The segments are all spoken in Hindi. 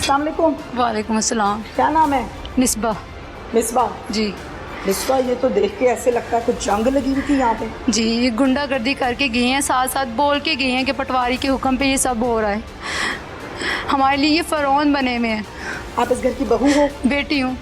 अस्सलाम वालेकुम। वालेकुम अस्सलाम। क्या नाम है? मिसबा। मिसबा। जी मिसबा, ये तो देख के ऐसे लगता है कुछ जंग लगी हुई थी यहाँ पे। जी, ये गुंडागर्दी करके गए हैं, साथ साथ बोल के गए हैं कि पटवारी के हुक्म पे ये सब हो रहा है। हमारे लिए ये फ़रौन बने हुए हैं। आप इस घर की बहू हो? बेटी हूँ।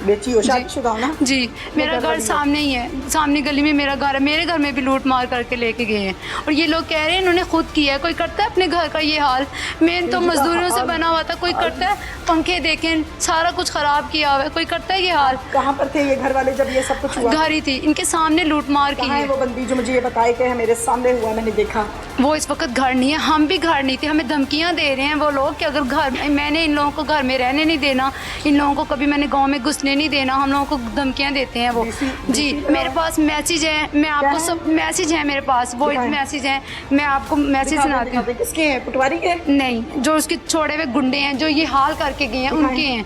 बेटी हो, शादीशुदा हो ना? जी, मेरा घर सामने ही है, सामने गली में मेरा घर है। मेरे घर में भी लूट मार करके लेके गए हैं और ये लोग कह रहे हैं इन्होंने खुद किया है। कोई करता है अपने घर का ये हाल? मेन तो मजदूरियों से बना हुआ था, कोई करता है? पंखे देखें, सारा कुछ ख़राब किया हुआ है, कोई करता है ये हाल? कहाँ पर थे ये घर वाले जब ये सब कुछ हुआ? घर ही थी, इनके सामने लूट मार की कहाँ है है। वो बंदी जो मुझे ये बताए कि मेरे सामने हुआ, मैंने देखा? वो इस वक्त घर नहीं है, हम भी घर नहीं थे। हमें धमकियां दे रहे हैं वो लोग कि अगर घर, मैंने इन लोगों को घर में रहने नहीं देना, इन लोगों को कभी मैंने गांव में घुसने नहीं देना, हम लोगों को धमकियां देते हैं वो। जी, मेरे पास मैसेज है, मैं आपको सब मैसेज है मेरे पास, वो मैसेज है, मैं आपको मैसेज सुनाती हूँ। किसके हैं? पटवारी के? नहीं, जो उसके छोड़े हुए गुंडे हैं जो ये हाल करके गए हैं उनके हैं।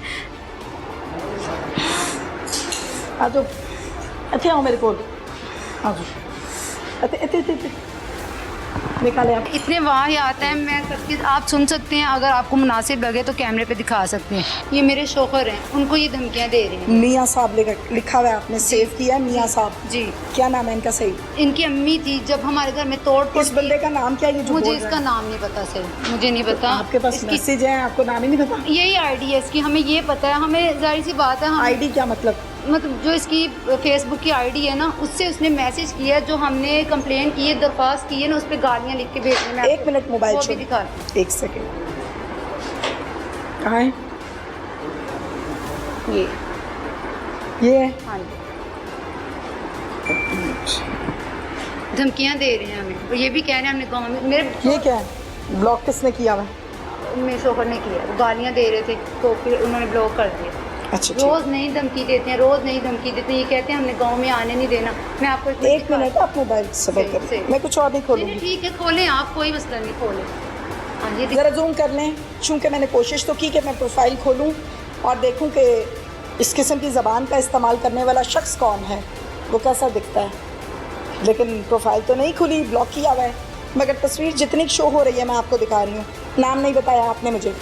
आ जाओ, अच्छे आओ मेरे को, आ जाओ, अच्छे निकाले आप। इतने वाहियात हैं, मैं करके आप सुन सकते हैं, अगर आपको मुनासिब लगे तो कैमरे पे दिखा सकते हैं। ये मेरे शौहर हैं, उनको ये धमकियां दे रहे हैं। मियाँ साहब लिखा हुआ है, आपने सेव किया है मियाँ साहब? जी। क्या नाम है इनका सही? इनकी अम्मी थी, जब हमारे घर में तोड़ इस बंदे का नाम क्या है ये जो मुझे बोल रहा इसका है? नाम नहीं पता सर, मुझे नहीं पता। आपके पास इसकी मैसेज है, आपको नाम ही नहीं पता? यही आईडी है इसकी, हमें ये पता है, हमें जाहिर सी बात है। हम आईडी क्या मतलब? मतलब जो इसकी फेसबुक की आईडी है ना, उससे उसने मैसेज किया, जो हमने कंप्लेन की है, दरख्वास्त की है ना, उस पर गालियाँ लिख के भेजने में। एक मिनट मोबाइल वो भी छोड़, दिखा। एक सेकेंड। कहाँ है ये है? हाँ जी, धमकियाँ दे रहे हैं हमें, और ये भी कह रहे हैं हमने गाँव में, मेरे ये क्या है? ब्लॉक किसने किया हुआ है? मेरे शोहर ने किया, गालियाँ दे रहे थे तो फिर उन्होंने ब्लॉक कर दिया। अच्छा ठीक। रोज़ नई धमकी देते हैं, रोज़ नई धमकी देते हैं। ये कहते हैं हमने गांव में आने नहीं देना। मैं आपको एक मिनट, आप मोबाइल सबर सही, करें, सही। मैं कुछ और नहीं खोलूंगी। ठीक है, खोलें आप, कोई मसला नहीं, खोलें। हाँ ये ज़रा जूम कर लें, चूँकि मैंने कोशिश तो की कि मैं प्रोफाइल खोलूं और देखूं कि इस किस्म की ज़बान का इस्तेमाल करने वाला शख्स कौन है, वो कैसा दिखता है। लेकिन प्रोफाइल तो नहीं खुली, ब्लॉक किया हुआ है, मगर तस्वीर जितनी शो हो रही है मैं आपको दिखा रही हूँ। नाम नहीं बताया आपने मुझे।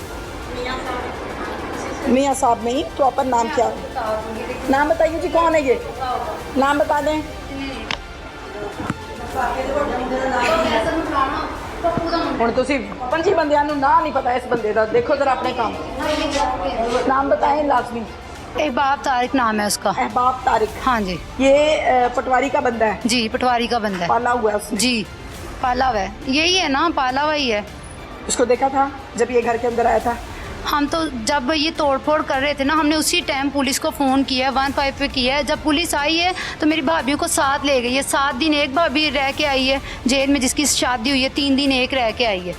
मियाँ साहब नहीं, प्रॉपर नाम क्या है? नाम बताइए जी, कौन है ये? नाम बता दें। ਹੁਣ ਤੁਸੀਂ 5 ਬੰਦਿਆਂ ਨੂੰ ਨਾਂ नहीं पता इस बंदे का, देखो जरा अपने काम। नाम बताएं लाजमी। अहबाब तारिक नाम है उसका। अहबाब तारिक। हाँ जी। ये पटवारी का बंदा है? जी, पटवारी का बंदा है। पाला हुआ है उसने? जी, पाला हुआ है, यही है ना, पाला हुआ ही है। उसको देखा था जब ये घर के अंदर आया था? हम तो जब ये तोड़फोड़ कर रहे थे ना, हमने उसी टाइम पुलिस को फ़ोन किया, 15 पे किया है। जब पुलिस आई है तो मेरी भाभीयों को साथ ले गई है। 7 दिन एक भाभी रह के आई है जेल में, जिसकी शादी हुई है, 3 दिन एक रह के आई है।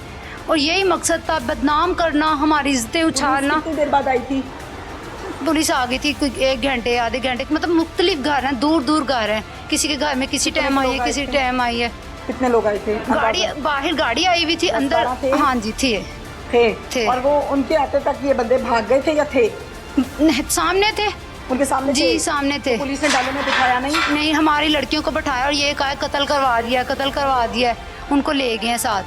और यही मकसद था, बदनाम करना, हमारी इज्जतें उछालना। कितनी देर बाद आई थी पुलिस आ गई थी, कोई 1 घंटे आधे घंटे, मतलब मुख्तलिफ घर हैं, दूर दूर घर हैं। किसी के घर में किसी टाइम आई है, किसी टाइम आई है। कितने लोग आए थे? गाड़ी बाहर गाड़ी आई हुई थी, अंदर हाँ जी थे। और वो उनके आते तक ये बंदे भाग गए थे या थे? सामने थे, उनके सामने जी थे? सामने थे। तो पुलिस ने डाले में दिखाया नहीं? नहीं, हमारी लड़कियों को बैठाया और ये कहा कत्ल करवा दिया, कत्ल करवा दिया है। उनको ले गए हैं साथ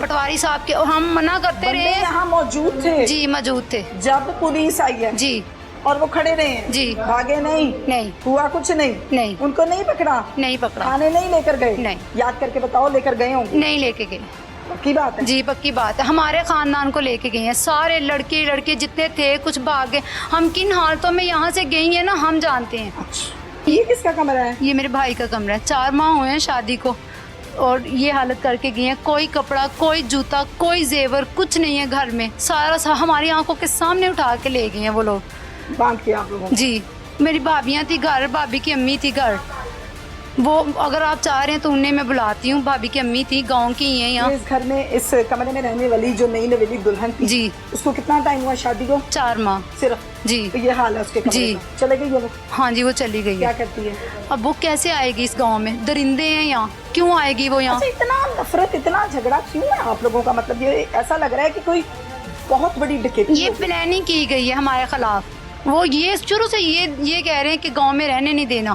पटवारी साहब के, और हम मना करते बंदे रहे। यहाँ मौजूद थे? जी मौजूद थे। जब पुलिस आई है जी, और वो खड़े रहे हैं? जी। भागे नहीं? नहीं हुआ कुछ नहीं? नहीं उनको नहीं पकड़ा? नहीं पकड़ा, थाने नहीं लेकर गए? नहीं। याद करके बताओ, लेकर गए होंगे? नहीं लेके गए। पक्की बात है? जी पक्की बात है, हमारे ख़ानदान को लेके गए हैं, सारे लड़के लड़के जितने थे, कुछ भाग गए। हम किन हालतों में यहाँ से गई हैं ना, हम जानते हैं। अच्छा, ये किसका कमरा है? ये मेरे भाई का कमरा है। 4 माह हुए हैं शादी को और ये हालत करके गई हैं। कोई कपड़ा, कोई जूता, कोई जेवर, कुछ नहीं है घर में। सारा हमारी आंखों के सामने उठा के ले गए हैं वो लोग। बांध के आप लोगों को? जी, मेरी भाभियाँ थी घर, भाभी की अम्मी थी घर। वो अगर आप चाह रहे हैं तो उन्हें मैं बुलाती हूँ, भाभी की अम्मी थी, गांव की ही है यहाँ। इस घर में, इस कमरे में रहने वाली जो नई नवेली दुल्हन थी, जी, उसको कितना टाइम हुआ शादी को? 4 माह सिर्फ? जी। तो ये हाल है उसके कमरे जी। का। चले गई वो? हाँ जी, वो चली गई क्या है। करती है? अब वो कैसे आएगी इस गांव में? दरिंदे हैं यहाँ, क्यों आएगी वो यहाँ? अच्छा, इतना नफरत, इतना झगड़ा क्यों है आप लोगों का? मतलब ये ऐसा लग रहा है कि कोई बहुत बड़ी डकैती ये प्लानिंग की गई है हमारे खिलाफ। वो ये शुरू से ये कह रहे हैं कि गांव में रहने नहीं देना।